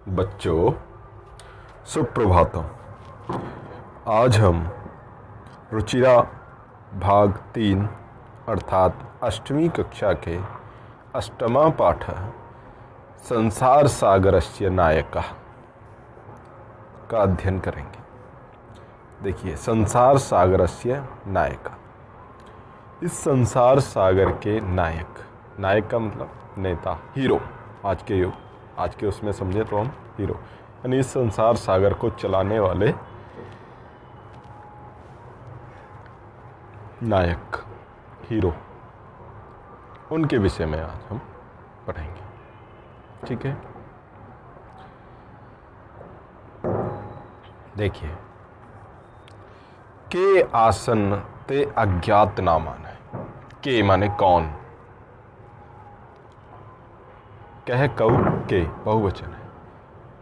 बच्चों सुप्रभातम। आज हम रुचिरा भाग 3 अर्थात 8वीं कक्षा के अष्टमा पाठ संसार सागरस्य नायकः का अध्ययन करेंगे। देखिए, संसार सागरस्य नायकः, इस संसार सागर के नायक का मतलब नेता, हीरो। आज के उसमें समझे तो हम हीरो, यानी इस संसार सागर को चलाने वाले नायक, हीरो, उनके विषय में आज हम पढ़ेंगे। ठीक है, देखिए, के आसन ते अज्ञात ना माने। के माने कौन, कह कऊ के बहुवचन है।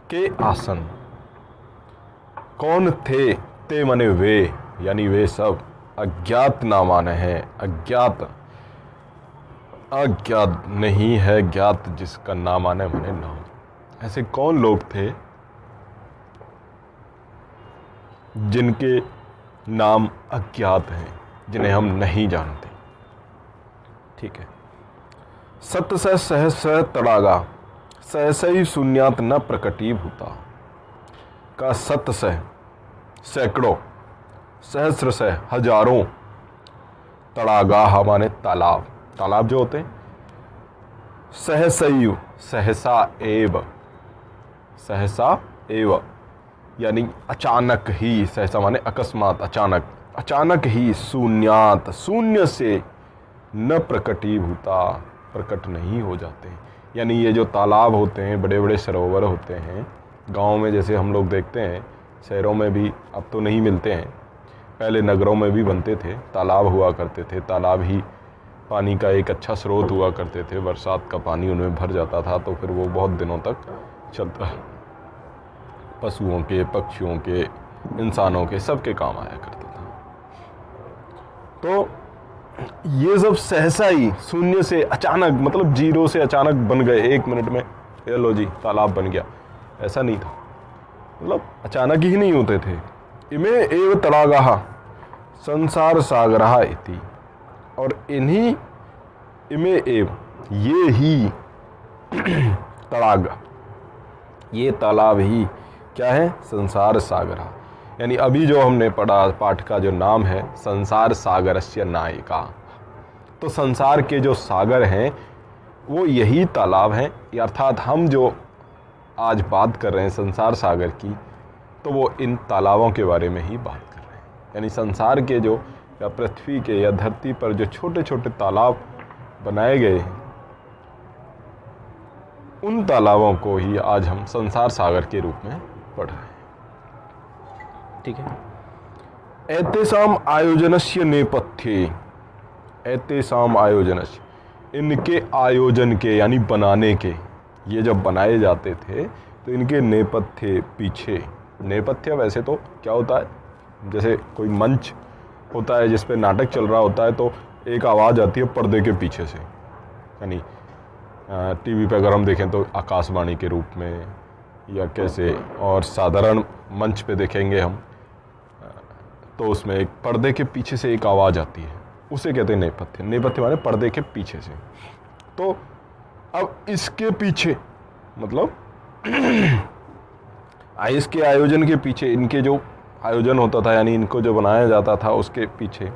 के आसन, कौन थे, ते माने वे, यानी वे सब अज्ञात ना माने हैं। अज्ञात नहीं है, ज्ञात जिसका ना माने माने नाम। ऐसे कौन लोग थे जिनके नाम अज्ञात हैं, जिन्हें हम नहीं जानते। ठीक है। सत से सहस्र तड़ागा, सहसई शून्यात न प्रकटीभूता। का सत से सैकड़ों, सहस्र से हजारों, तड़ागा माने तालाब, तालाब जो होते हैं। सहसयु सहसा एव यानी अचानक ही, सहसा माने अकस्मात, अचानक ही, शून्यात शून्य से, न प्रकटीभूता प्रकट नहीं हो जाते। यानी ये जो तालाब होते हैं, बड़े बड़े सरोवर होते हैं, गांव में जैसे हम लोग देखते हैं, शहरों में भी अब तो नहीं मिलते हैं, पहले नगरों में भी बनते थे, तालाब हुआ करते थे। तालाब ही पानी का एक अच्छा स्रोत हुआ करते थे। बरसात का पानी उनमें भर जाता था तो फिर वो बहुत दिनों तक चलता, पशुओं के, पक्षियों के, इंसानों के, सबके काम आया करता था। तो ये सब सहसा ही, शून्य से अचानक, मतलब जीरो से अचानक बन गए, 1 मिनट में ये लो जी तालाब बन गया, ऐसा नहीं था। मतलब अचानक ही नहीं होते थे। इमे एव तड़ागाः संसार सागरः इति, और इन्हीं इमे एव, ये ही तड़ाग, ये तालाब ही क्या है, संसार सागरः। यानी अभी जो हमने पढ़ा, पाठ का जो नाम है संसार सागरस्य नायिका, तो संसार के जो सागर हैं वो यही तालाब हैं। अर्थात हम जो आज बात कर रहे हैं संसार सागर की, तो वो इन तालाबों के बारे में ही बात कर रहे हैं। यानी संसार के जो, या पृथ्वी के, या धरती पर जो छोटे छोटे तालाब बनाए गए हैं, उन तालाबों को ही आज हम संसार सागर के रूप में पढ़ रहे हैं। ठीक है। एतेषाम आयोजनस्य नेपथ्ये, एतेषाम आयोजनस्य, इनके आयोजन के, यानी बनाने के, ये जब बनाए जाते थे तो इनके नेपथ्य, पीछे। नेपथ्य वैसे तो क्या होता है, जैसे कोई मंच होता है जिस पे नाटक चल रहा होता है, तो एक आवाज़ आती है पर्दे के पीछे से। यानी टीवी पे अगर हम देखें तो आकाशवाणी के रूप में, या कैसे, और साधारण मंच पे देखेंगे हम तो उसमें एक पर्दे के पीछे से एक आवाज़ आती है, उसे कहते हैं नेपथ्य। नेपथ्य माने पर्दे के पीछे से। तो अब इसके पीछे मतलब इसके आयोजन के पीछे, इनके जो आयोजन होता था, यानी इनको जो बनाया जाता था, उसके पीछे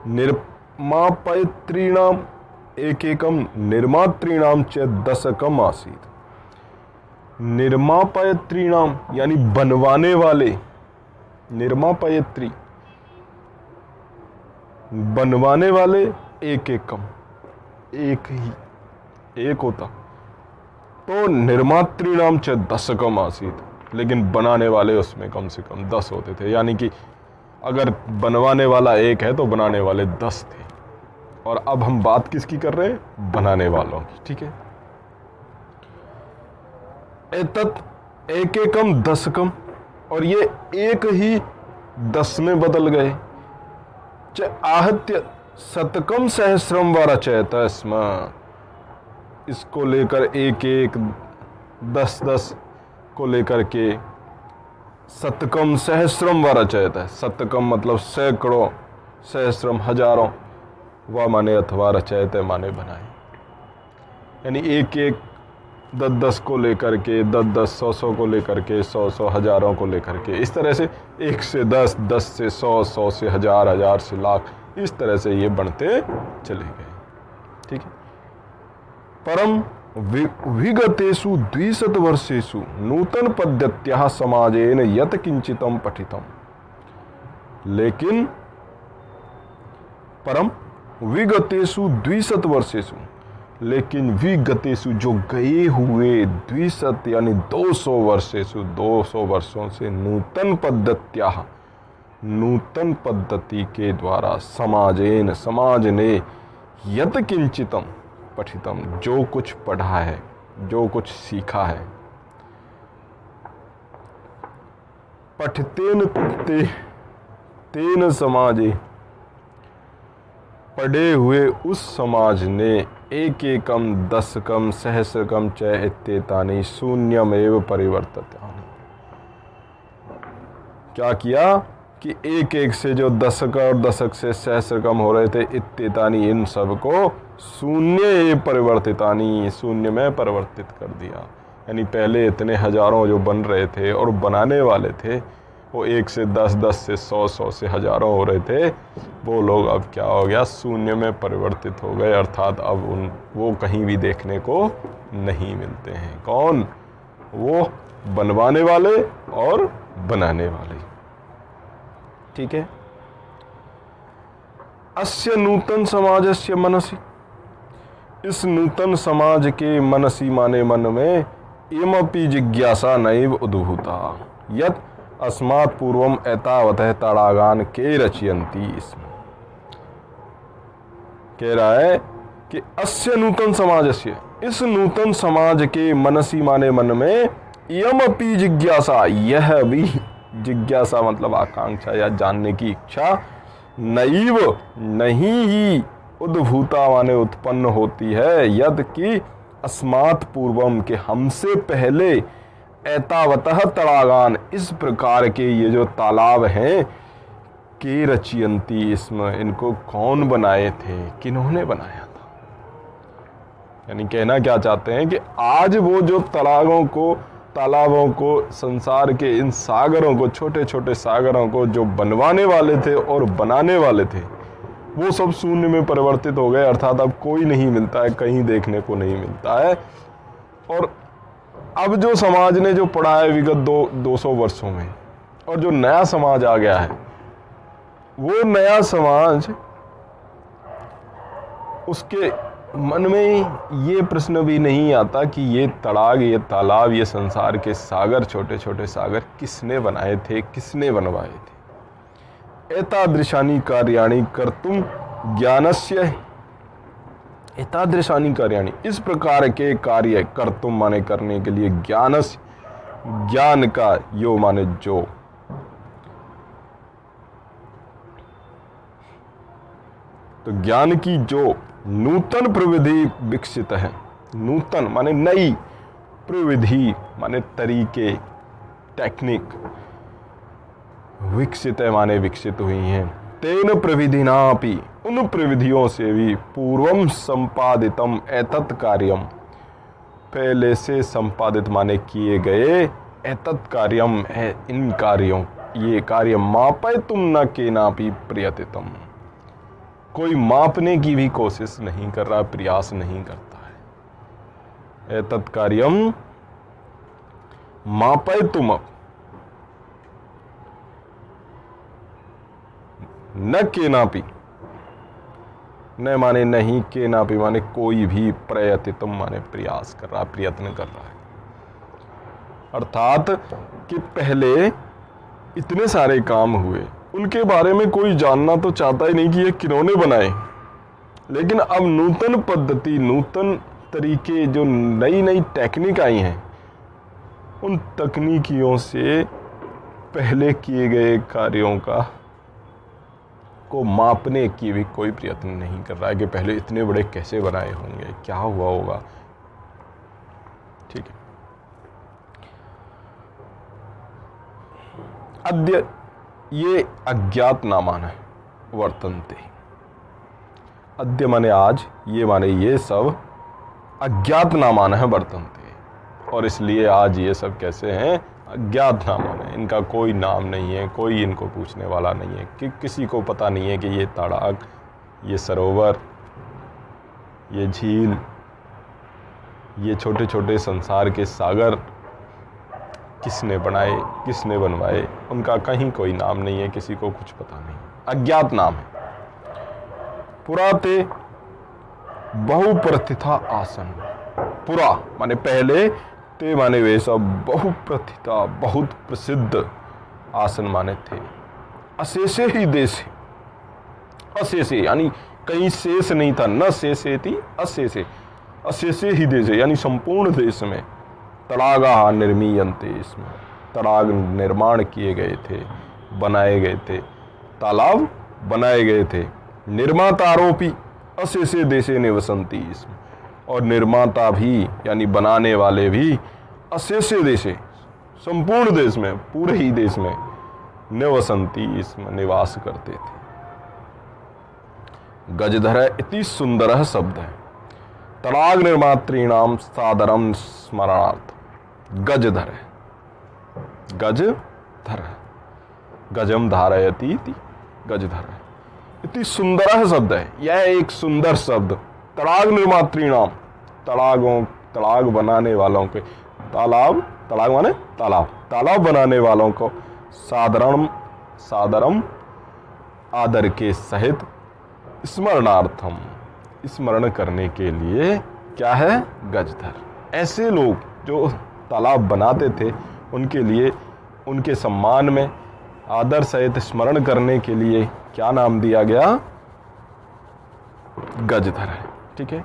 निर्मापयत्रीणाम एकैकम निर्मातॄणाम च दशकम आसीत्। निर्मापयत्रीणाम यानी बनवाने वाले, निर्मापयत्री बनवाने वाले, एकैकम एक ही, एक होता, तो निर्मातॄणाम च दशकम आसीत्, लेकिन बनाने वाले उसमें कम से कम 10 होते थे। यानी कि अगर बनवाने वाला एक है तो बनाने वाले 10 थे। और अब हम बात किसकी कर रहे हैं, बनाने वालों की। ठीक है। एतत् एकैकम दशकम, और ये एक ही 10 में बदल गए। च आहत्य शतकम सहस्रम व रचयत स्म, इसको लेकर एक एक 10-10 को लेकर के शतकम सहस्रम व रचयत है। शतकम मतलब सैकड़ों, सहस्रम हजारों, व माने अथवा रचयत माने बनाए, यानी एक एक 10-10 को लेकर के, 10-10, 100-100 को लेकर के, 100-100 हजारों को लेकर के, इस तरह से 1 से 10, 10 से 100, 100 से 1000, 1000 से लाख, इस तरह से ये बढ़ते चले गए। ठीक है। परम विगतेषु 200 वर्षेषु नूतन पद्धत्याः समाजेन यत् किंचितम पठितम। लेकिन परम विगतेषु 200 वर्षेषु, लेकिन विगतेषु जो गए हुए, 200 यानी 200 वर्षेषु, 200 वर्षों से, नूतन पद्धत्याः, नूतन पद्धति के द्वारा, समाजेन समाज ने, यत् किंचितम पठितम जो कुछ पढ़ा है, जो कुछ सीखा है, पठितेन तेन समाजे, पढ़े हुए उस समाज ने, एक एकम 10कम सहस्रकम च इत्येतानि शून्यमेव परिवर्तितानि। क्या किया कि एक एक से जो दशक और दशक से सहस्रकम हो रहे थे, इत्येतानि इन सब को शून्य परिवर्तितानि, शून्य में परिवर्तित कर दिया। यानी पहले इतने हजारों जो बन रहे थे और बनाने वाले थे, वो 1 से 10, 10 से 100, 100 से हजारों हो रहे थे, वो लोग अब क्या हो गया, शून्य में परिवर्तित हो गए। अर्थात अब वो कहीं भी देखने को नहीं मिलते हैं। कौन? वो बनवाने वाले और बनाने वाले। ठीक है। अस्य नूतन समाजस्य मनसि, इस नूतन समाज के मनसी माने मन में, इमपि जिज्ञासा नैव उद्भूता यत् अस्मात् पूर्वम एतावतः तड़ागान के रचयन्ति। इसमें कह रहा है कि अस्य नूतन समाजस्य, इस नूतन समाज के मनसी माने मन में, इमपि जिज्ञासा, यह भी जिज्ञासा मतलब आकांक्षा या जानने की इच्छा, नैव नहीं ही, उद्भूता माने उत्पन्न होती है, यद कि अस्मात् पूर्वम के हमसे पहले, एतावतः तड़ागान इस प्रकार के ये जो तालाब हैं, के रचयन्ति, इसमें इनको कौन बनाए थे, किन्होंने बनाया था। यानी कहना क्या चाहते हैं कि आज वो जो तालाबों को, संसार के इन सागरों को, छोटे छोटे सागरों को जो बनवाने वाले थे और बनाने वाले थे, वो सब शून्य में परिवर्तित हो गए। अर्थात अब कोई नहीं मिलता है, कहीं देखने को नहीं मिलता है। और अब जो समाज ने जो पढ़ा है विगत 200 वर्षों में, और जो नया समाज आ गया है, वो नया समाज, उसके मन में ये प्रश्न भी नहीं आता कि ये तड़ाग, ये तालाब, ये संसार के सागर, छोटे छोटे सागर किसने बनाए थे, किसने बनवाए थे। एतादृशानि कार्याणि कर्तुम ज्ञानस्य, एतादृशानि कार्याणि, इस प्रकार के कार्य, कर्तुम माने करने के लिए, ज्ञानस्य, ज्ञान का, यो माने जो, तो ज्ञान की जो नूतन प्रविधि विकसित है, नूतन माने नई, प्रविधि माने तरीके, टेक्निक, विकसित है माने विकसित हुई हैं, तेन प्रविधिनापि, उन प्रविधियों से भी, पूर्वम संपादितम एतत् कार्यम, पहले से संपादित माने किए गए, एतत् कार्यम है इन कार्यों, ये कार्य, मापय तुम न केनापि प्रयतितम, कोई मापने की भी कोशिश नहीं कर रहा, प्रयास नहीं करता है। एतत् कार्यम मापय तुम न केनापि, न माने नहीं, केनापि माने कोई भी, प्रयतितम माने प्रयास कर रहा, प्रयत्न कर रहा है। अर्थात कि पहले इतने सारे काम हुए, उनके बारे में कोई जानना तो चाहता ही नहीं कि ये किन्होंने बनाए, लेकिन अब नूतन पद्धति, नूतन तरीके, जो नई नई टेक्निक आई हैं, उन तकनीकियों से पहले किए गए कार्यों को मापने की भी कोई प्रयत्न नहीं कर रहा है कि पहले इतने बड़े कैसे बनाए होंगे, क्या हुआ होगा। ठीक है। अद्य ये अज्ञात नामान है वर्तन्ते। अद्य माने आज, ये माने ये सब अज्ञात नामान है वर्तन्ते, और इसलिए आज ये सब कैसे हैं? अज्ञात नामान है। इनका कोई नाम नहीं है, कोई इनको पूछने वाला नहीं है, कि किसी को पता नहीं है कि ये तड़ाक, ये सरोवर, ये झील, ये छोटे छोटे संसार के सागर किसने बनाए, किसने बनवाए, उनका कहीं कोई नाम नहीं है, किसी को कुछ पता नहीं, अज्ञात नाम है। पुराते बहुप्रथिता आसन। पुरा माने पहले, ते माने वे सब, बहुप्रथिता बहुत प्रसिद्ध आसन माने थे। अशेषे ही देश, अशेषे यानी कहीं शेष नहीं था, न शेषे थी अशेषे, अशेषे ही देश यानी संपूर्ण देश में। तड़ागा निर्मीयन्ते, इसमें तड़ाग निर्माण किए गए थे, बनाए गए थे, तालाब बनाए गए थे। निर्मातारोपी अशेषे देशे निवसन्ति, इसमें और निर्माता भी यानी बनाने वाले भी अशेषे देशे संपूर्ण देश में, पूरे ही देश में निवसन्ति, इसमें निवास करते थे। गजधर इति सुंदर शब्द है। तड़ाग निर्मातॄणाम सादरम स्मरणार्थ। गजधर, गजधर, गजम धारयति इति गजधर इति सुंदर शब्द है। यह एक सुंदर शब्द। तड़ाग निर्मातॄणाम, तड़ाग बनाने वालों के, तालाब, तड़ाग माने तालाब, तालाब बनाने वालों को सादरम आदर के सहित स्मरणार्थम, स्मरण करने के लिए क्या है? गजधर। ऐसे लोग जो तालाब बनाते थे, उनके लिए, उनके सम्मान में आदर सहित स्मरण करने के लिए क्या नाम दिया गया? गजधर है। ठीक है।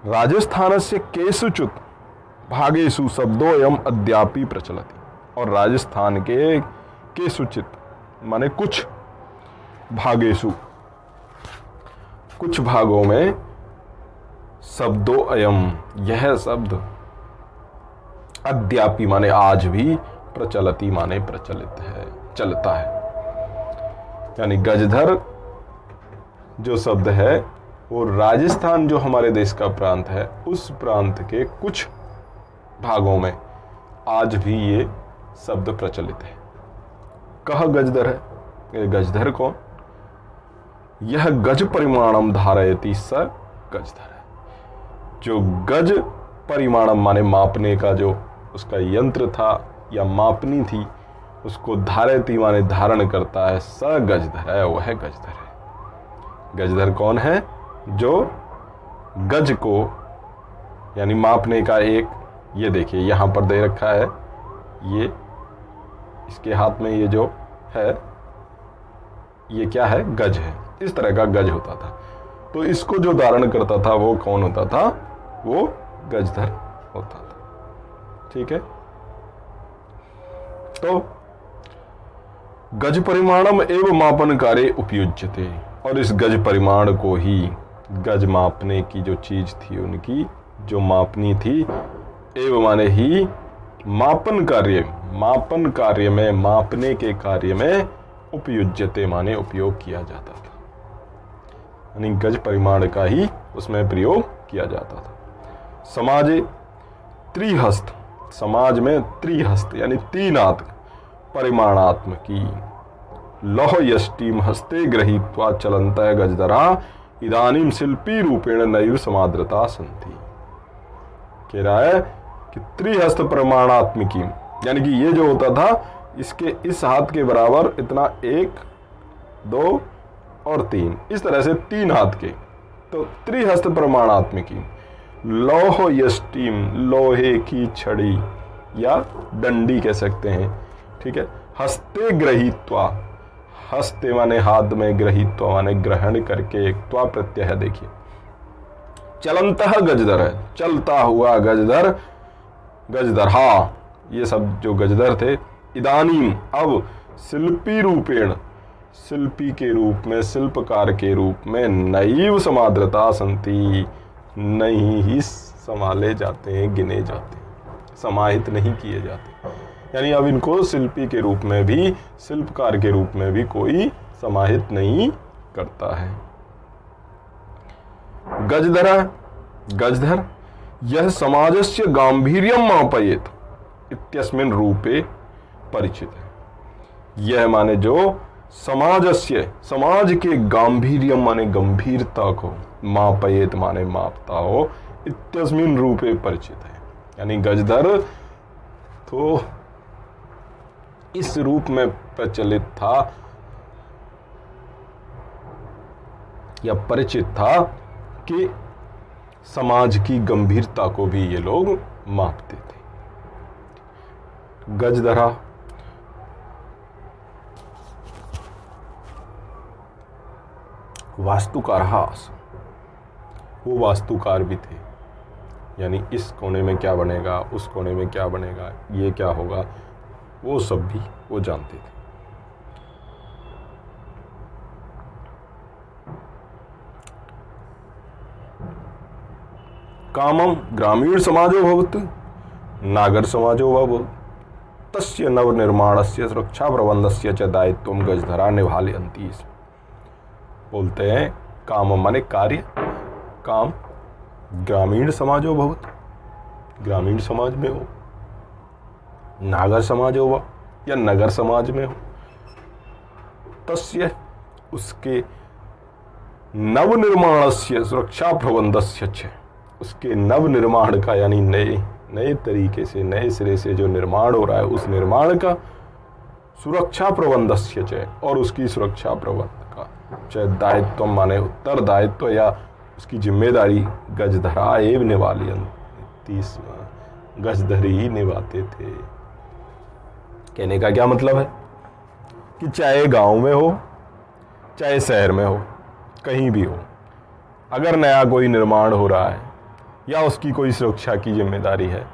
राजस्थान से केषुचित् भागेषु शब्दों एवं अद्यापि प्रचलति। और राजस्थान के केषुचित् माने कुछ, भागेषु कुछ भागों में, शब्दों अयम यह शब्द, अद्यापि माने आज भी, प्रचलति माने प्रचलित है, चलता है। यानी गजधर जो शब्द है वो राजस्थान जो हमारे देश का प्रांत है, उस प्रांत के कुछ भागों में आज भी ये शब्द प्रचलित है। कह गजधर है, ये गजधर कौन? यह गज परिमाणम धारयति स गजधर है। जो गज परिमाणम माने मापने का जो उसका यंत्र था या मापनी थी, उसको धारयति माने धारण करता है, स गजधर है, वह गजधर है। गजधर कौन है? जो गज को यानी मापने का एक, ये देखिए यहाँ पर दे रखा है, ये इसके हाथ में ये जो है, ये क्या है? गज है। इस तरह का गज होता था। तो इसको जो धारण करता था वो कौन होता था? वो गजधर होता था। ठीक है। तो गज परिमाणम एवं मापन कार्य उपयुज्यते, और इस गज परिमाण को ही, गज मापने की जो चीज थी, उनकी जो मापनी थी, एवं माने ही मापन कार्य में, मापने के कार्य में उपयुज्यते माने उपयोग किया जाता था। यानी गज परिमाण का ही उसमें प्रयोग किया जाता था। समाजे त्रिहस्त, समाज में त्रिहस्त यानी तीन हाथ परिमाणात्मकी, लौह यष्टिम हस्ते गृहीत्वा चलन्तः गजधरा इदानीम शिल्पी रूपेण नैव समादृता संति। कह रहा है कि त्रिहस्त प्रमाणात्मिकी, यानी कि ये जो होता था, इसके इस हाथ के बराबर इतना, 1 2 और 3, इस तरह से 3 हाथ के। तो त्रिहस्त प्रमाणात्मिकी, लौह यष्टिम, लोहे की छड़ी या डंडी कह सकते हैं। ठीक है। हस्ते गृहीत्वा, हस्ते माने हाथ में, गृहीत्वा माने ग्रहण करके, एक त्वा प्रत्यय है। देखिए, चलन्तः गजधर है, चलता हुआ गजधर, गजधर, हाँ, ये सब जो गजधर थे, इदानीम अब, शिल्पी रूपेण, शिल्पी के रूप में, शिल्पकार के रूप में, नैव समादृता संति, नहीं ही संभाले जाते हैं, गिने जाते हैं, समाहित नहीं किए जाते। यानी अब इनको शिल्पी के रूप में भी, शिल्पकार के रूप में भी कोई समाहित नहीं करता है। गजधरा, गजधर यह समाजस्य गांभीर्यम मापयेत इत्यस्मिन् रूपे परिचित है। यह माने जो समाजस्य, समाज के गांभीर्यम माने गंभीरता को, मापयेत माने मापता हो, इत्यस्मिन् रूपे परिचित है। यानी गजधर तो इस रूप में प्रचलित था या परिचित था कि समाज की गंभीरता को भी ये लोग मापते थे। गजधरा वास्तुकार, वो वास्तुकार भी थे। यानी इस कोने में क्या बनेगा, उस कोने में क्या बनेगा, ये क्या होगा, वो सब भी वो जानते थे। कामम ग्रामीण समाजो भवतु नागर समाजो वा भवतु तस्य नवनिर्माणस्य सुरक्षा प्रबंधस्य च दायित्वं गजधरा निभालयन्ति। बोलते हैं काम माने कार्य, काम ग्रामीण समाजो भवतु, ग्रामीण समाज में हो, नागर समाज हो या नगर समाज में हो, तस्य उसके नवनिर्माणस्य सुरक्षा प्रबंधस्य च, उसके नव निर्माण का यानी नए नए तरीके से, नए सिरे से जो निर्माण हो रहा है, उस निर्माण का सुरक्षा प्रबंधस्य च, और उसकी सुरक्षा प्रबंध का च दायित्व माने उत्तरदायित्व या उसकी जिम्मेदारी गजधरा एव निभालयन्ति स्म, गजधरी ही निभाते थे। कहने का क्या मतलब है कि चाहे गांव में हो, चाहे शहर में हो, कहीं भी हो, अगर नया कोई निर्माण हो रहा है या उसकी कोई सुरक्षा की जिम्मेदारी है,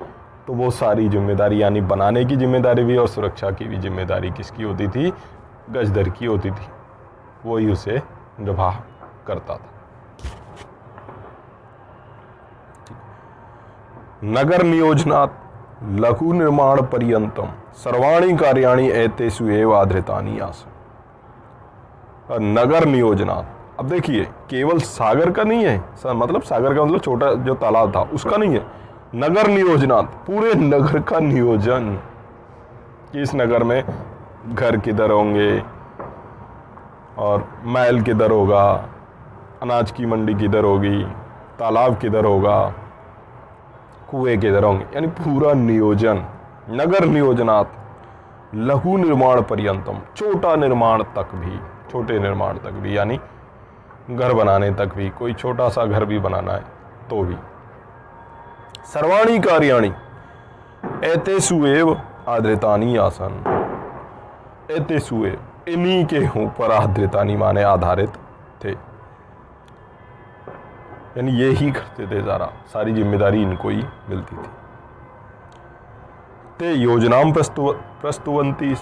तो वो सारी जिम्मेदारी यानी बनाने की जिम्मेदारी भी और सुरक्षा की भी जिम्मेदारी किसकी होती थी? गजधर की होती थी। वही उसे निभा करता था। नगर नियोजनात् लघु निर्माण पर्यंतम सर्वाणि कार्याणि एतेषु एव आधृतानि आसन्। नगर नियोजनात्, अब देखिए केवल सागर का नहीं है, मतलब सागर का मतलब छोटा जो तालाब था उसका नहीं है, नगर नियोजनात् पूरे नगर का नियोजन, कि इस नगर में घर किधर होंगे और महल किधर होगा, अनाज की मंडी किधर होगी, तालाब किधर होगा, कुएं किधर होंगे, यानी पूरा नियोजन। नगर नियोजनात् लघु निर्माण पर्यंतम, छोटा निर्माण तक भी, छोटे निर्माण तक भी, यानी घर बनाने तक भी, कोई छोटा सा घर भी बनाना है तो भी। सर्वाणि कार्याणि एतेषु एव आधृतानि आसन्। एतेषु एव, इन्हीं के ऊपर आधृतानि माने आधारित थे, यानी ये ही करते थे, सारी जिम्मेदारी इनको ही मिलती थी। ते योजनाम प्रस्तुवंती,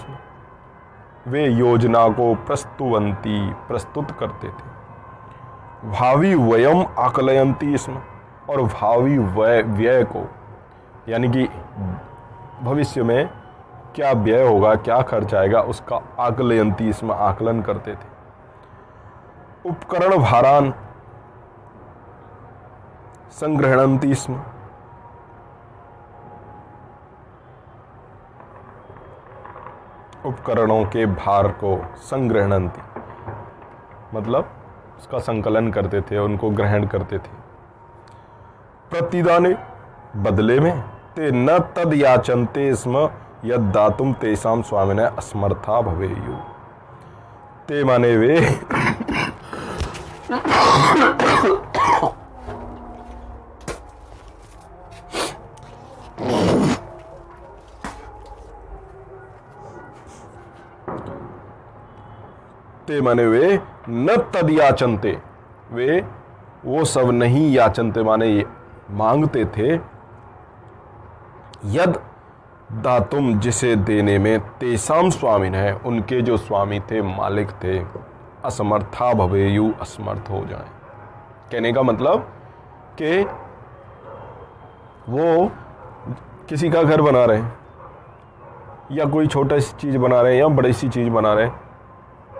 वे योजना को प्रस्तुत करते थे। भावी व्ययम आकलयंती स्म, और भावी व्यय को, यानी कि भविष्य में क्या व्यय होगा, क्या खर्च आएगा, उसका आकलयंती इसमें आकलन करते थे। उपकरण भारान संग्रहणंती स्म, उपकरणों के भार को संग्रहणंती मतलब उसका संकलन करते थे, उनको ग्रहण करते थे। प्रतिदाने, बदले में, ते न तद याचन्ते स्म यद दातुम तेषां स्वामिने असमर्था भवेयु। ते माने वे माने वे न तद याचनते, वे वो सब नहीं याचनते माने मांगते थे, यद दातुम जिसे देने में, तेसाम स्वामिन है उनके जो स्वामी थे, मालिक थे, असमर्था भवेयु असमर्थ हो जाए। कहने का मतलब कि वो किसी का घर बना रहे हैं या कोई छोटा सी चीज़ बना रहे हैं या बड़ी सी चीज़ बना रहे हैं,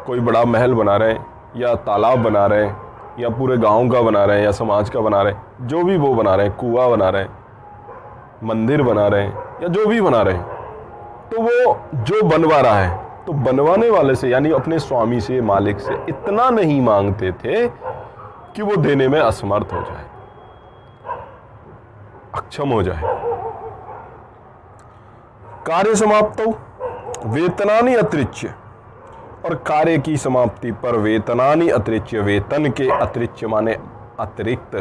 कोई बड़ा महल बना रहे हैं या तालाब बना रहे हैं या पूरे गांव का बना रहे हैं या समाज का बना रहे हैं, जो भी वो बना रहे हैं, कुआं बना रहे हैं, मंदिर बना रहे हैं या जो भी बना रहे हैं, तो वो जो बनवा रहा है तो बनवाने वाले से यानी अपने स्वामी से, मालिक से इतना नहीं मांगते थे कि वो देने में असमर्थ हो जाए, अक्षम हो जाए। कार्य समाप्तो वेतनानि अतिरिच्य, और कार्य की समाप्ति पर वेतनानि अतिरिच्य, वेतन के अतिरिच्य माने अतिरिक्त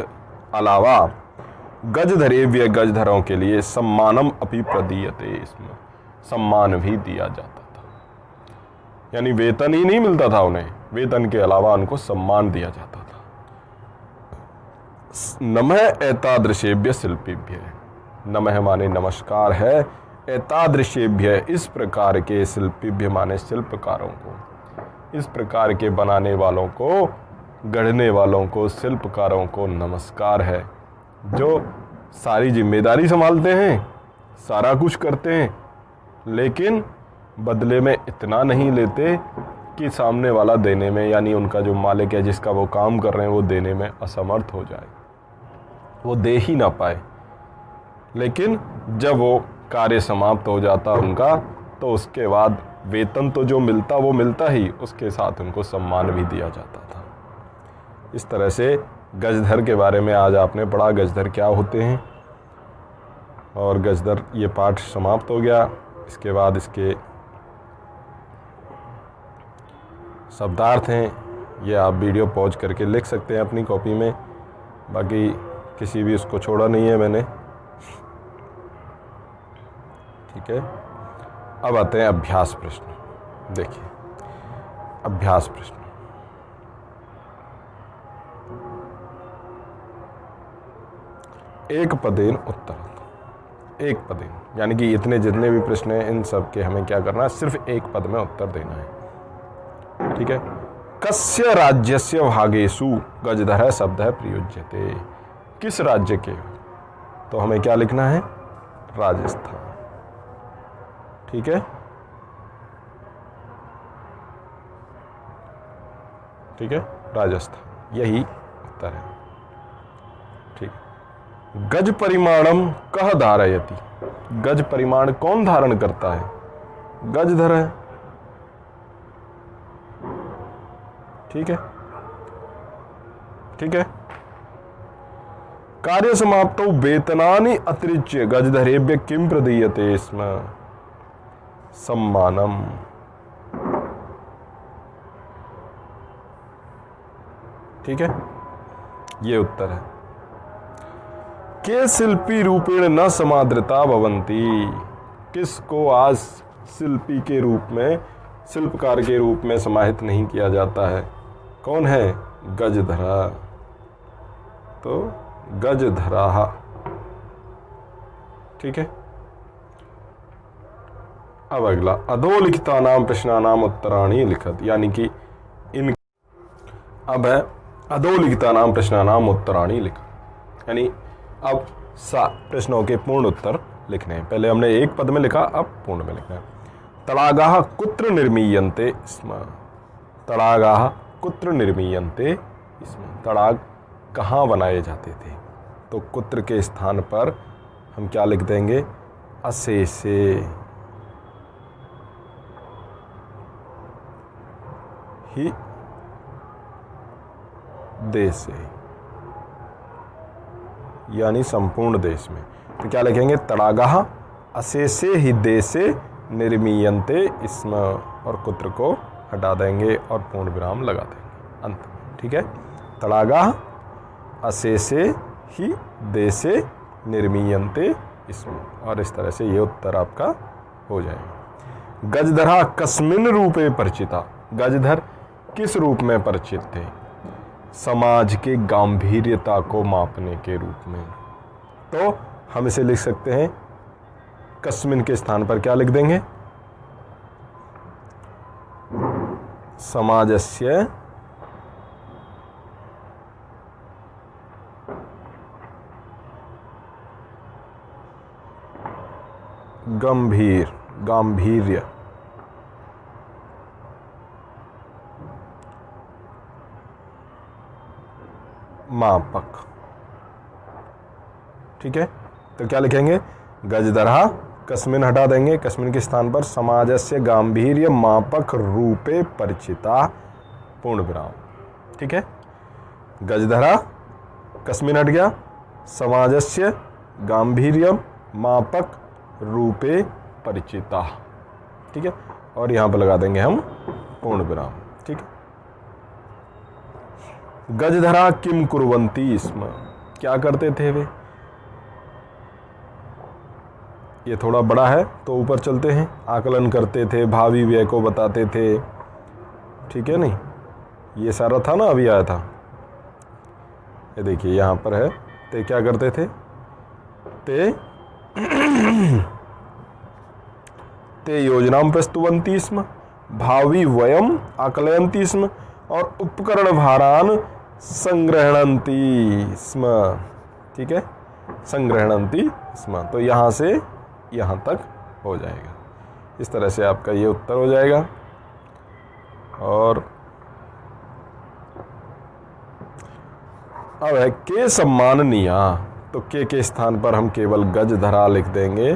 अलावा, गजधरेव्य गजधरों के लिए सम्मानम अपि प्रदीयते, इसमें सम्मान भी दिया जाता था। यानी वेतन ही नहीं मिलता था उन्हें, वेतन के अलावा उनको सम्मान दिया जाता था। नमः एतादृशेभ्य शिल्पीभ्य, नमः माने नमस्कार है, एतादृशेभ्य इस प्रकार के, शिल्पीभ्य माने शिल्पकारों को, इस प्रकार के बनाने वालों को, गढ़ने वालों को, शिल्पकारों को नमस्कार है, जो सारी जिम्मेदारी संभालते हैं, सारा कुछ करते हैं, लेकिन बदले में इतना नहीं लेते कि सामने वाला देने में, यानी उनका जो मालिक है जिसका वो काम कर रहे हैं, वो देने में असमर्थ हो जाए, वो दे ही ना पाए। लेकिन जब वो कार्य समाप्त हो जाता उनका, तो उसके बाद वेतन तो जो मिलता वो मिलता ही, उसके साथ उनको सम्मान भी दिया जाता था। इस तरह से गजधर के बारे में आज आपने पढ़ा, गजधर क्या होते हैं, और गजधर ये पाठ समाप्त हो गया। इसके बाद इसके शब्दार्थ हैं, ये आप वीडियो पॉज करके लिख सकते हैं अपनी कॉपी में, बाकी किसी भी उसको छोड़ा नहीं है मैंने, ठीक है। अब आते हैं अभ्यास प्रश्न। देखिए अभ्यास प्रश्न, एक पदेन उत्तर, एक पदेन यानी कि इतने जितने भी प्रश्न हैं इन सब के हमें क्या करना है, सिर्फ एक पद में उत्तर देना है, ठीक है। कस्य राज्यस्य भागेषु गजधर शब्द है प्रयुज्यते, किस राज्य के, तो हमें क्या लिखना है, राजस्थान, ठीक है, ठीक है, राजस्थान, यही उत्तर है, ठीक। गज परिमाणम कह धारयति, गज परिमाण कौन धारण करता है, गजधर है, ठीक है, ठीक है। कार्य समाप्तो वेतनानि अतिरिच्य गजधरेभ्य किम प्रदीयते स्म, सम्मानम, ठीक है, ये उत्तर है। के शिल्पी रूपेण न समादृता भवंती, किसको आज शिल्पी के रूप में, शिल्पकार के रूप में समाहित नहीं किया जाता है, कौन है, गजधरा, तो गजधराः, ठीक है। अब अगला, अधोलिखितानां प्रश्नानां उत्तराणि लिखत, यानी कि इन, अब है अधोलिखितानां प्रश्नानां उत्तराणि लिखत, यानी अब 7 प्रश्नों के पूर्ण उत्तर लिखने हैं। पहले हमने एक पद में लिखा, अब पूर्ण में लिखना है। तड़ागाः कुत्र निर्मीयन्ते स्म, तड़ागाः कुत्र निर्मीयन्ते स्म, तड़ाग कहाँ बनाए जाते थे, तो कुत्र के स्थान पर हम क्या लिख देंगे, अशेषे, ही देशे, यानी संपूर्ण देश में, तो क्या लिखेंगे, तड़ागाः अशेषे ही देशे निर्मीयन्ते स्म, और कुत्र को हटा देंगे और पूर्ण विराम लगा देंगे अंत में, ठीक है। तड़ागाः अशेषे ही देशे निर्मीयन्ते स्म, और इस तरह से ये उत्तर आपका हो जाएगा। गजधरा कस्मिन् रूपे परिचिता, गजधर किस रूप में परिचित थे, समाज के गांभीर्यता को मापने के रूप में, तो हम इसे लिख सकते हैं, कस्मिन के स्थान पर क्या लिख देंगे, समाजस्य गंभीर गांभीर्य, मापक। ठीक है, तो क्या लिखेंगे, गजधरा, कस्मिन हटा देंगे, कस्मिन के स्थान पर समाजस्य गांभीर्य मापक रूपे परिचिता, पूर्ण विराम। ठीक है, गजधरा, कस्मिन हट गया, समाजस्य गांभीर्य मापक रूपे परिचिता। ठीक है, और यहां पर लगा देंगे हम पूर्ण विराम। ठीक है, गजधरा किम कुर्वन्ति स्म, क्या करते थे वे। ये थोड़ा बड़ा है तो ऊपर चलते हैं। आकलन करते थे, भावी व्यय को बताते थे। ठीक है, नहीं ये सारा था ना, अभी आया था। ये देखिए यहाँ पर है, ते क्या करते थे, ते योजनां प्रस्तुवन्ति स्म, भावी व्ययम् आकलयन्ति स्म और उपकरण भारान संग्रहणन्ति स्म। ठीक है, संग्रहणन्ति स्म, तो यहाँ से यहाँ तक हो जाएगा। इस तरह से आपका ये उत्तर हो जाएगा। और अब है के सम्माननीय, तो के स्थान पर हम केवल गजधरा लिख देंगे।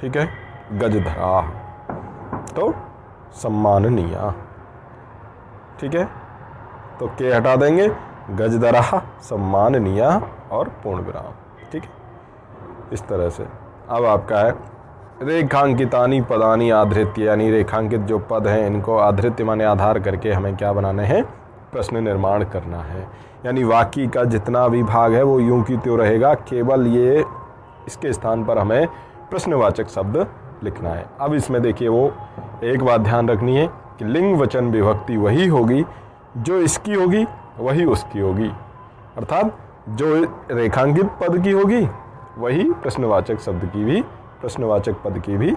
ठीक है, गजधरा तो सम्माननीय। ठीक है, तो के हटा देंगे, गजधरा सम्माननीय और पूर्ण विराम। ठीक है, इस तरह से। अब आपका है रेखांकितानि पदानि आधृत्य, यानी रेखांकित जो पद हैं इनको आधृत्य माने आधार करके हमें क्या बनाने हैं, प्रश्न निर्माण करना है। यानी वाक्य का जितना भी भाग है वो यूं की त्यों रहेगा, केवल ये इसके स्थान पर हमें प्रश्नवाचक शब्द लिखना है। अब इसमें देखिए वो एक बात ध्यान रखनी है कि लिंग वचन विभक्ति वही होगी जो इसकी होगी वही उसकी होगी, अर्थात जो रेखांकित पद की होगी वही प्रश्नवाचक शब्द की भी, प्रश्नवाचक पद की भी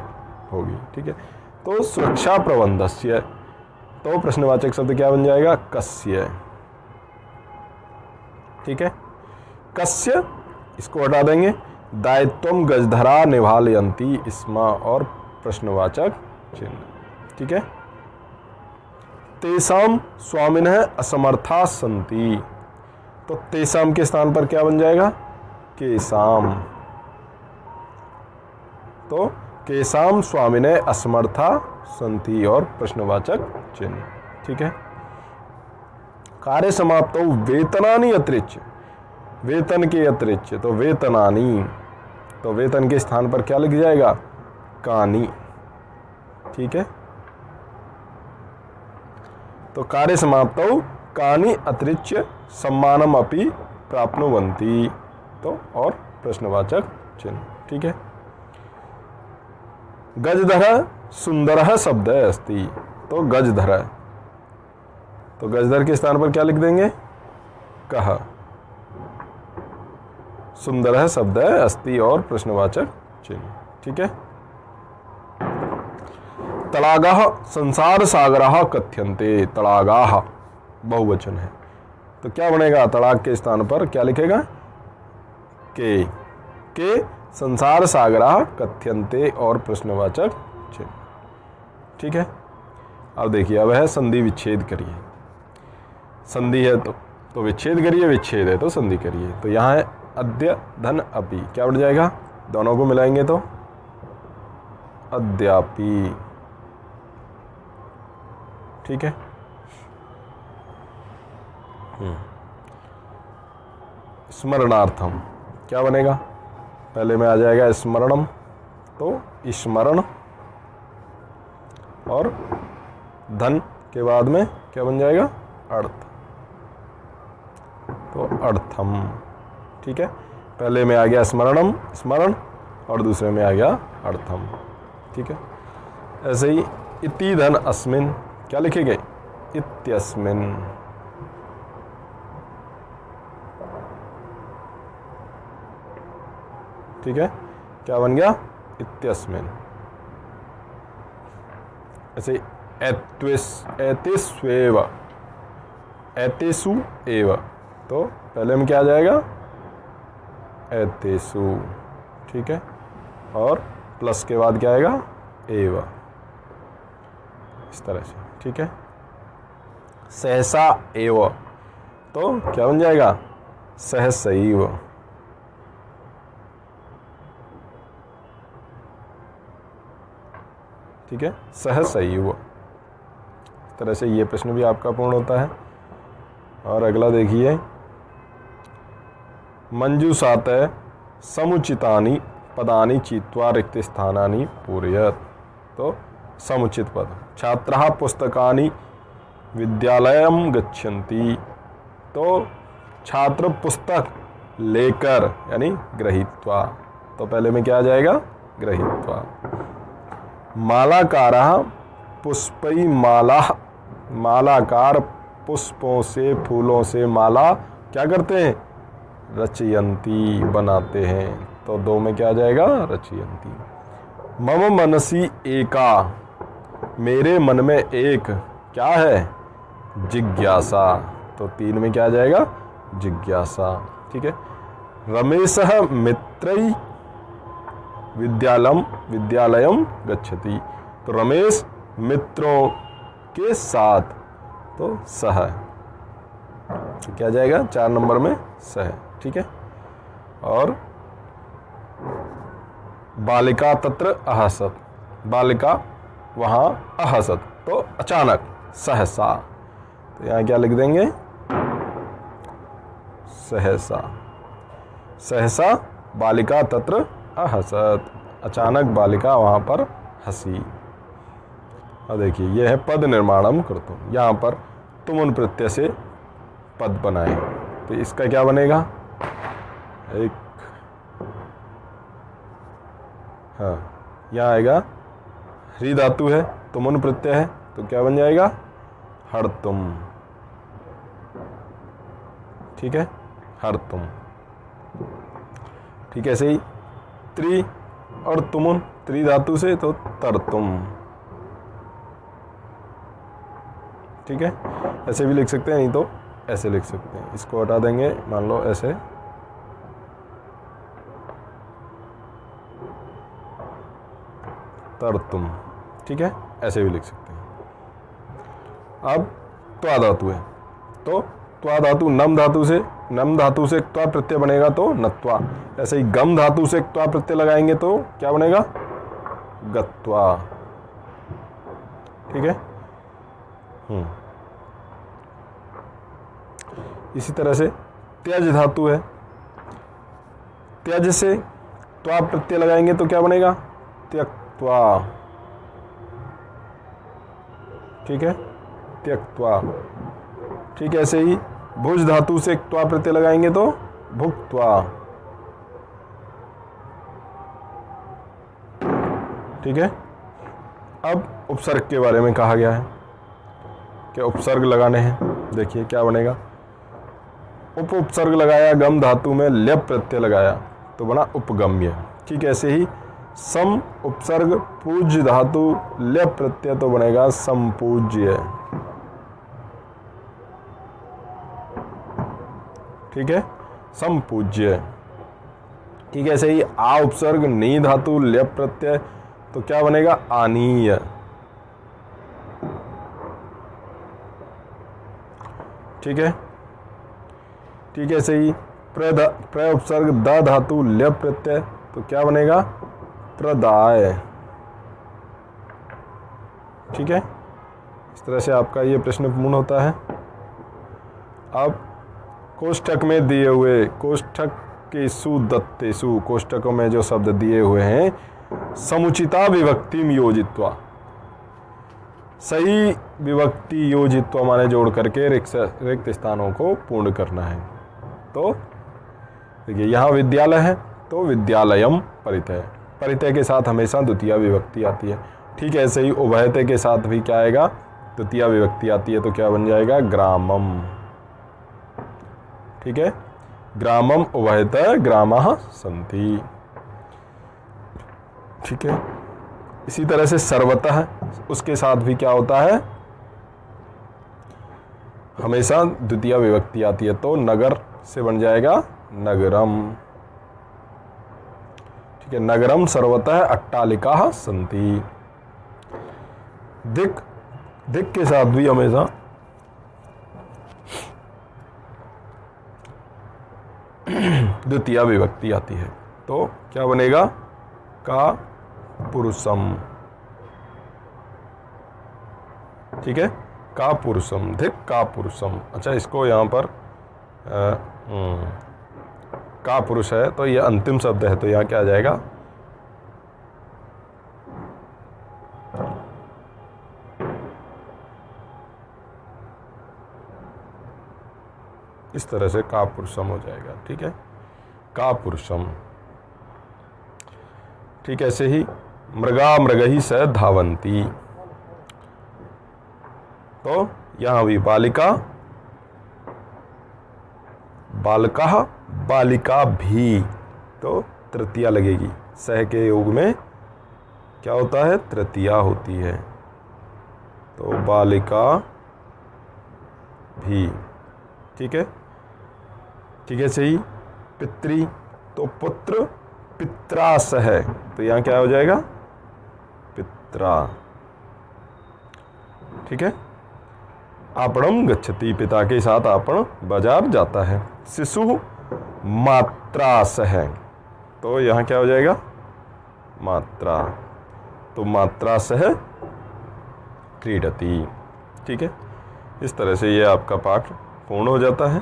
होगी। ठीक है, तो सुरक्षा प्रबंधस्य, तो प्रश्नवाचक शब्द क्या बन जाएगा, कस्य। ठीक है, कस्य इसको हटा देंगे, दायित्वम गजधरा निभालयन्ति स्म और प्रश्नवाचक चिन्ह। ठीक है, तेसाम स्वामिनः असमर्था सन्ति, तो तेसाम के स्थान पर क्या बन जाएगा, केसाम, तो केसाम स्वामिनः असमर्था सन्ति और प्रश्नवाचक चिन्ह। ठीक है, कार्य समाप्तौ वेतनानि अतिरिच्य, वेतन के अतिरिच्य, तो वेतनानि, तो वेतन के स्थान पर क्या लिख जाएगा, कानि। ठीक है, तो कार्य समाप्तौ कानि अतिरिच्य सम्मानम अपि प्राप्नुवन्ति, तो और प्रश्नवाचक चिन्ह। ठीक है, गजधर सुंदरः शब्दः अस्ति, तो गजधर, तो गजधर के स्थान पर क्या लिख देंगे, कः, सुंदरः शब्दः अस्ति और प्रश्नवाचक चिन्ह। ठीक है, तड़ागाः संसार सागराः कथ्यन्ते, तड़ागाः बहुवचन है, तो क्या बनेगा, तड़ाग के स्थान पर क्या लिखेगा, के संसार सागराः कथ्यन्ते और प्रश्नवाचक चिन्ह। ठीक है, अब देखिए अब है संधि विच्छेद करिए, संधि है तो विच्छेद करिए, विच्छेद है तो संधि करिए। तो यहाँ है अद्य धन अपि, क्या उठ जाएगा, दोनों को मिलाएंगे तो अद्यापि। ठीक है, स्मरणार्थम क्या बनेगा, पहले में आ जाएगा स्मरणम, तो स्मरण, और धन के बाद में क्या बन जाएगा, अर्थ, तो अर्थम। ठीक है, पहले में आ गया स्मरणम, स्मरण, और दूसरे में आ गया अर्थम। ठीक है, ऐसे ही इति धन अस्मिन, क्या लिखेंगे, इत्यस्मिन। ठीक है, क्या बन गया, इत्यस्मिन। ऐसे एतेष्वेव, एतेषु एव, तो पहले में क्या आ जाएगा, एतेषु। ठीक है, और प्लस के बाद क्या आएगा, एव, इस तरह से, ठीक है। सहसा एव, तो क्या बन जाएगा, सहसैव, ठीक है, सहसैव। इस तरह से ये प्रश्न भी आपका पूर्ण होता है। और अगला देखिए, मंजूषात समुचितानि पदानि चित्वा रिक्त स्थानानि पूरयत। तो समुचित पद, छात्राः पुस्तकानि विद्यालयं गच्छन्ति। तो छात्र पुस्तक लेकर, यानी गृहीत्वा, तो पहले में क्या आ जाएगा, गृहीत्वा। मालाकारः पुष्पै माला, मालाकार पुष्पों से, फूलों से माला क्या करते हैं, रचयंती, बनाते हैं। तो दो में क्या आ जाएगा, रचयंती। मम मनसी एका, मेरे मन में एक क्या है, जिज्ञासा। तो तीन में क्या आ जाएगा, जिज्ञासा, ठीक है। रमेशः मित्रै विद्यालयम गच्छति। तो रमेश मित्रों के साथ, तो सह, तो क्या जाएगा, 4 नंबर में सह, ठीक है। और बालिका तत्र अहसत, बालिका वहाँ अहसत, तो अचानक, सहसा। तो यहाँ क्या लिख देंगे, सहसा, सहसा बालिका तत्र अहसत, अचानक बालिका वहाँ पर हंसी। और देखिए ये है पद निर्माणम कर्तुम्, यहाँ पर तुम उन प्रत्यय से पद बनाए। तो इसका क्या बनेगा, एक, हाँ यहाँ आएगा, ह्री धातु है, तुम उन प्रत्यय है, तो क्या बन जाएगा, हर्तुम, ठीक है, हर्तुम, ठीक है। ऐसे ही त्रि और तुमुन, त्रि धातु से, तो तरतुम, ठीक है। ऐसे भी लिख सकते हैं, नहीं तो ऐसे लिख सकते हैं। इसको हटा देंगे, मान लो ऐसे, तरतुम, ठीक है, ऐसे भी लिख सकते हैं। अब त्वा धातु है, तो त्वा धातु नम धातु से, नम धातु से त्वा प्रत्यय बनेगा तो नत्वा। ऐसे ही गम धातु से त्वा प्रत्यय लगाएंगे तो क्या बनेगा, गत्वा, ठीक है। इसी तरह से त्यज धातु है, त्यज से त्वा प्रत्यय लगाएंगे तो क्या बनेगा, त्यक्त्वा, ठीक है, त्यक्त्वा, ठीक है। ऐसे ही भुज धातु से त्वा प्रत्यय लगाएंगे तो भुक्त्वा, ठीक है। अब उपसर्ग के बारे में कहा गया है कि उपसर्ग लगाने हैं। देखिए क्या बनेगा, उपसर्ग लगाया, गम धातु में ल्यप प्रत्यय लगाया तो बना उपगम्य, ठीक है। ऐसे ही सम उपसर्ग पूज्य धातु ल्यप प्रत्यय तो बनेगा संपूज्य, ठीक है, संपूज्य, ठीक है। ऐसे ही आ उपसर्ग नी धातु ल्यप प्रत्यय तो क्या बनेगा, आनीय, ठीक है, ठीक है। ऐसे ही प्र उपसर्ग द धातु ल्यप प्रत्यय तो क्या बनेगा, प्रदाय, ठीक है। इस तरह से आपका ये प्रश्न पूर्ण होता है। अब कोष्ठक में दिए हुए, कोष्ठक के सुदत्तेषु, कोष्ठकों में जो शब्द दिए हुए हैं, समुचिता विभक्ति योजित्वा, सही विभक्ति योजित्वा माने जोड़ करके रिक्त स्थानों को पूर्ण करना है। तो देखिए यहाँ विद्यालय है तो विद्यालयम परितय, परितय के साथ हमेशा द्वितीय विभक्ति आती है, ठीक है। ऐसे ही उभयते के साथ भी क्या आएगा, द्वितीय विभक्ति आती है, तो क्या बन जाएगा, ग्रामम, ठीक है। ग्रामम उभयत ग्रामः सन्ति, ठीक है। इसी तरह से सर्वतः, उसके साथ भी क्या होता है, हमेशा द्वितीय विभक्ति आती है, तो नगर से बन जाएगा नगरम, ठीक ठीक है। नगरम सर्वतः अट्टालिकाः सन्ति। दिक्, दिक् के साथ भी हमेशा द्वितीय विभक्ति आती है, तो क्या बनेगा? का पुरुषम। ठीक है, का पुरुषम, धिक का पुरुषम। अच्छा, इसको यहाँ पर का पुरुष है तो ये अंतिम शब्द है, तो यहाँ क्या आ जाएगा? इस तरह से का पुरुषम हो जाएगा। ठीक है, का पुरुषम। ठीक, ऐसे ही मृगा मृगही स धावंती, तो यहां भी बालिका, बालका, बालिका भी, तो तृतीया लगेगी। सह के योग में क्या होता है? तृतीया होती है, तो बालिका भी। ठीक है, ठीक है, सही। पितृ, तो पुत्र, पित्रा सह, तो यहां क्या हो जाएगा? पित्रा। ठीक है, आपणम गच्छति, पिता के साथ आपण बाजार जाता है। शिशु मात्रा सह, तो यहां क्या हो जाएगा? मात्रा, तो मात्रा सह क्रीडति। ठीक है, इस तरह से ये आपका पाठ पूर्ण हो जाता है।